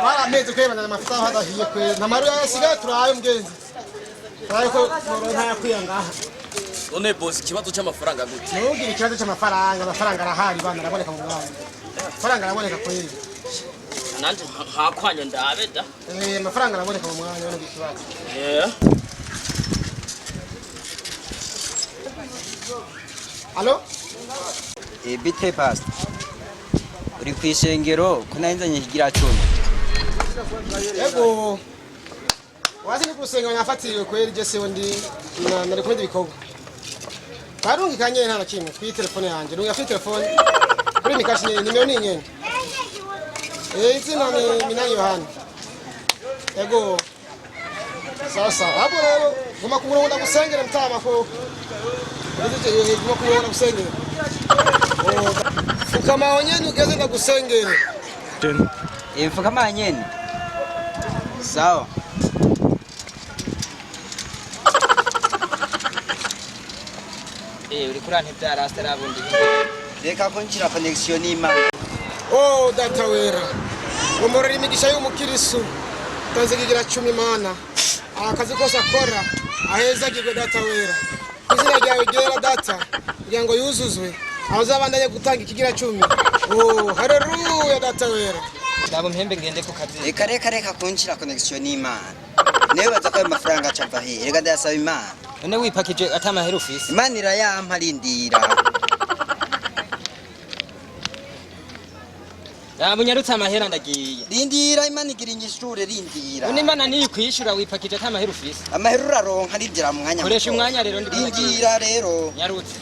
Para mezi kweba na mafuta hada hiye kwe. Na maru ya siga turayo mgenzi. Turayo ko nta kwiyanga. None boss kibazo cy'amafaranga gute? Nugira ikibazo cy'amafaranga arahari bana araboneka mu Rwanda. Amafaranga araboneka kweli. Nanje ntakwanya ndabe da. Amafaranga araboneka mu mwanya w'iki kibazo. Allo? Bite past. Uri kwishengero kunanzanye higira cumi. Ego. Wazi ni kusenga nafatiriwe kweli je se ndi nari kumwe bikogo. Barungi kanye nta nakimwe kwi telefone yanje. Runga kwi telefone. Kuri mikashi ni nimero ni nyene. Izina ni Minani Yohana. Ego. Sasa hapo rero guma kumuronda gusengera mtama ko. Ndije guma kumuronda gusengera. Fukama onyeni ugeze ndagusengera. Fukama nyeni. Sawa. Uri kurante bya rasta rabundi. Reka ko ngira connection n'Imana. Oh data wera. Umurira imigisha y'umukirisu. Tanze kigira 10 Imana. Akazi kose akora aheza gigwe data wera. Izina ryawe gera data kugira ngo yuzuzwe. Abazabandanye gutanga ikigira 10. Oh haleluya data wera. Ndabo mpembe ngende ku kazi. Reka kunshira connection n'Imana. Newe bazakora amafaranga acava he. Reka ndasaba Imana. None wipakije atamahera ufise. Imana irayampa rindira. Bunyarutse amahera ndagiye. Rindira Imana igira inyishure rindira. None Imana niyi kwishura wipakije atamahera ufise. Amahera uraronka rindira mu mwanya. Koresha umwanya rero ndindira rero. Nyarutse.